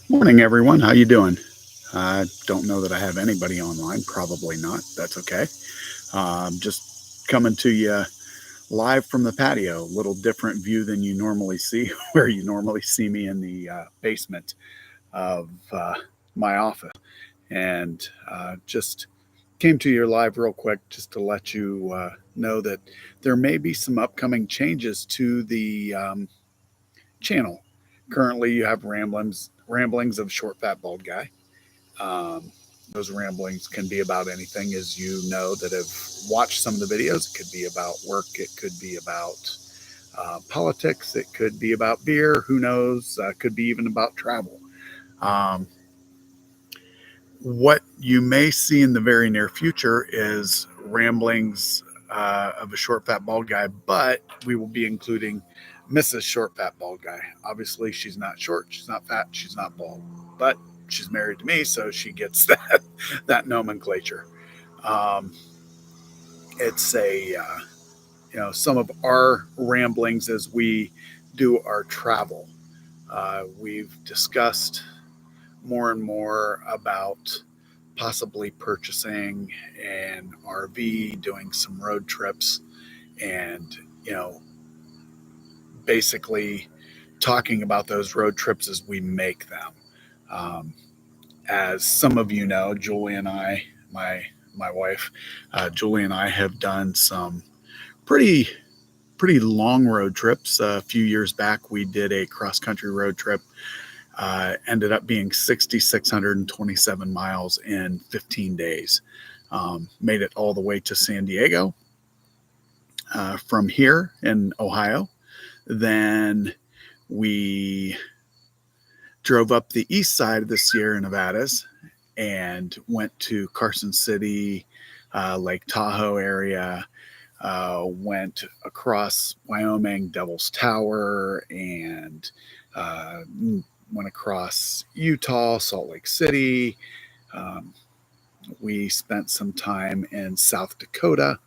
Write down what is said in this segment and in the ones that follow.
Morning, everyone. How you doing? I don't know that I have anybody online. Probably not. That's okay. Just coming to you live from the patio. A little different view than you normally see, where you normally see me in the basement of my office. And just came to you live real quick just to let you know that there may be some upcoming changes to the channel. Currently, you have ramblings of short fat bald guy. Um, those ramblings can be about anything, as you know, that have watched some of the videos. It could be about work, it could be about politics, it could be about beer, who knows, could be even about travel. Um, what you may see in the very near future is ramblings of a short fat bald guy, but we will be including Mrs. Short Fat Bald Guy. Obviously, she's not short, she's not fat, she's not bald, but she's married to me, so she gets that nomenclature. Um, it's some of our ramblings as we do our travel. We've discussed more and more about possibly purchasing an RV, doing some road trips, and you know, basically talking about those road trips as we make them. Um, as some of you know, Julie and I, my wife, Julie and I have done some pretty pretty long road trips. A few years back, we did a cross country road trip. Ended up being 6,627 miles in 15 days. Made it all the way to San Diego from here in Ohio. Then we drove up the east side of the Sierra Nevadas and went to Carson City, Lake Tahoe area, went across Wyoming, Devil's Tower, and uh, went across Utah, Salt Lake City. Um, we spent some time in South Dakota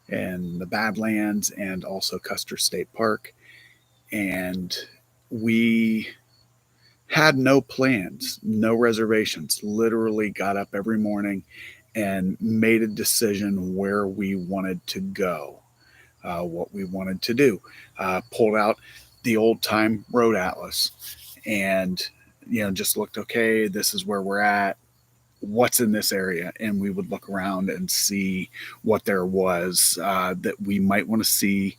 and the Badlands and also Custer State Park. And we had no plans, no reservations, literally got up every morning and made a decision where we wanted to go, what we wanted to do. Pulled out the old time road atlas and, just looked, okay, this is where we're at. What's in this area? And we would look around and see what there was that we might want to see.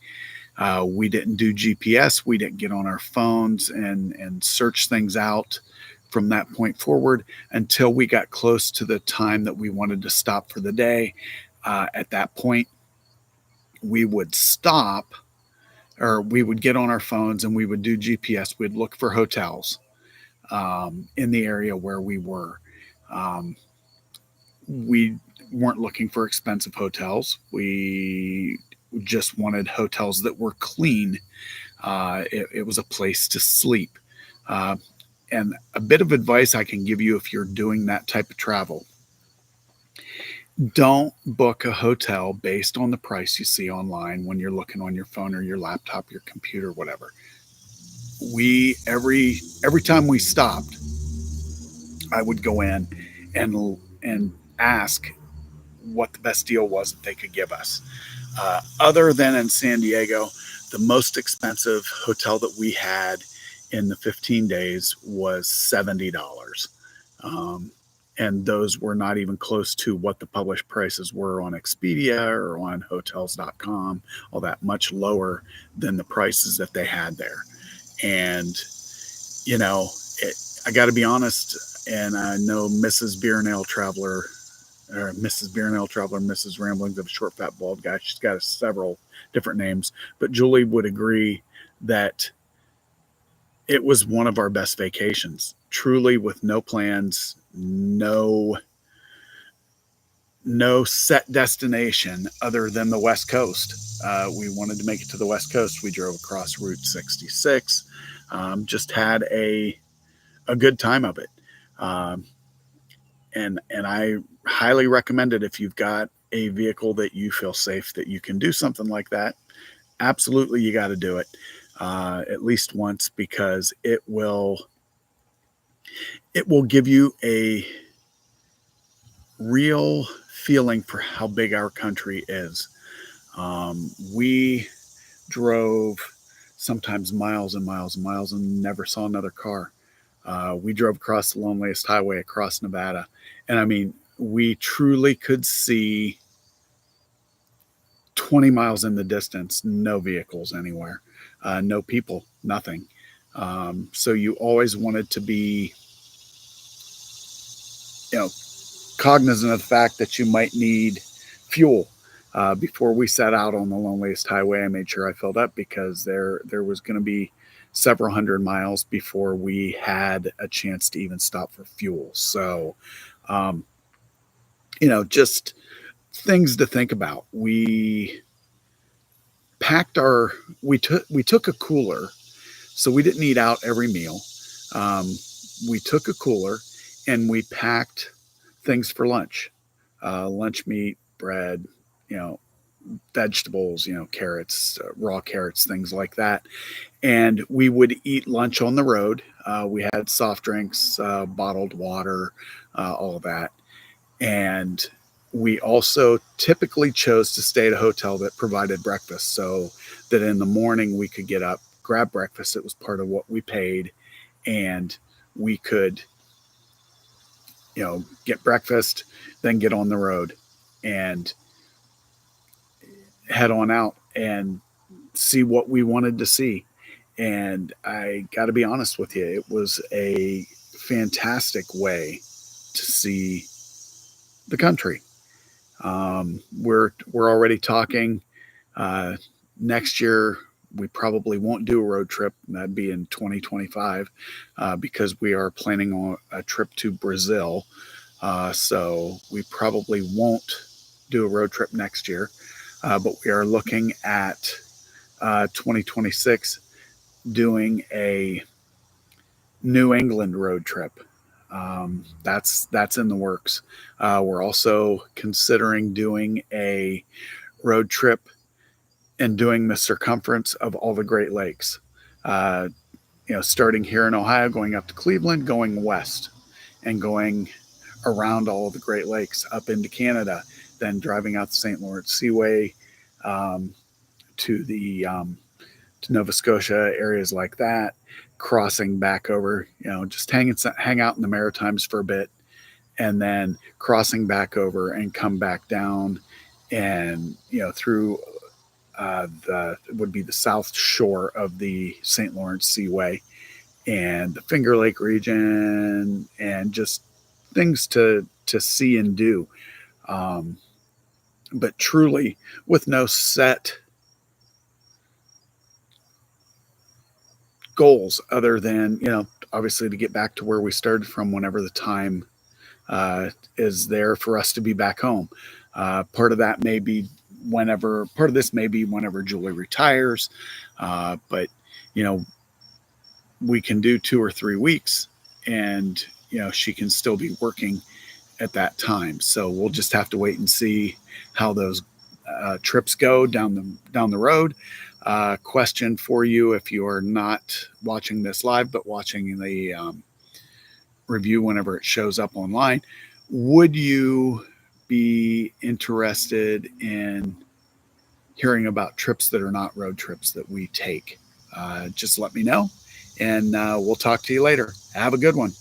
We didn't do GPS. We didn't get on our phones and search things out from that point forward until we got close to the time that we wanted to stop for the day. At that point, we would stop, or we would get on our phones and we would do GPS. We'd look for hotels in the area where we were. Um, we weren't looking for expensive hotels. We just wanted hotels that were clean. It was a place to sleep. Uh, and a bit of advice I can give you if you're doing that type of travel: don't book a hotel based on the price you see online when you're looking on your phone or your laptop, your computer, whatever. We every time we stopped, I would go in and ask what the best deal was that they could give us. Other than in San Diego, the most expensive hotel that we had in the 15 days was $70. Um, and those were not even close to what the published prices were on Expedia or on hotels.com, all that, much lower than the prices that they had there. And, you know, I got to be honest, and I know Mrs. Beer and Ale Traveler, or Mrs. Beer and Ale Traveler, Mrs. Ramblings of a Short Fat Bald Guy. She's got several different names, but Julie would agree that it was one of our best vacations. Truly, with no plans, no set destination other than the West Coast. We wanted to make it to the West Coast. We drove across Route 66. Just had a good time of it. Um, and I highly recommend it if you've got a vehicle that you feel safe that you can do something like that. Absolutely, you got to do it at least once, because it will give you a real feeling for how big our country is. We drove sometimes miles and miles and miles and never saw another car. We drove across the loneliest highway across Nevada. And I mean, we truly could see 20 miles in the distance, no vehicles anywhere, no people, nothing. So you always wanted to be, you know, cognizant of the fact that you might need fuel. Before we set out on the loneliest highway, I made sure I filled up because there was going to be several hundred miles before we had a chance to even stop for fuel. So, um, just things to think about. Packed our we took a cooler, so we didn't eat out every meal. We took a cooler and we packed things for lunch, lunch meat, bread, you know, vegetables, carrots, raw carrots, things like that. And we would eat lunch on the road. We had soft drinks, bottled water, all of that. And we also typically chose to stay at a hotel that provided breakfast so that in the morning we could get up, grab breakfast. It was part of what we paid. And we could, get breakfast, then get on the road and head on out and see what we wanted to see. And I got to be honest with you, it was a fantastic way to see the country. We're already talking uh, next year. We probably won't do a road trip. That'd be in 2025 because we are planning on a trip to Brazil. So we probably won't do a road trip next year, but we are looking at 2026 doing a New England road trip. That's in the works. We're also considering doing a road trip and doing the circumference of all the Great Lakes. Uh, starting here in Ohio, going up to Cleveland, going west, and going around all of the Great Lakes up into Canada, then driving out the St. Lawrence Seaway um, to the to Nova Scotia, areas like that, crossing back over, just hang out in the Maritimes for a bit, and then crossing back over and come back down, and through the would be the south shore of the St. Lawrence Seaway and the Finger Lake region, and just things to see and do. Um, but truly, with no set goals other than obviously to get back to where we started from whenever the time is there for us to be back home. Part of that may be part of this may be whenever Julie retires, but we can do 2 or 3 weeks, and she can still be working at that time. So we'll just have to wait and see how those trips go down the road. Question for you, if you are not watching this live but watching the review whenever it shows up online, would you be interested in hearing about trips that are not road trips that we take? Just let me know, and we'll talk to you later. Have a good one.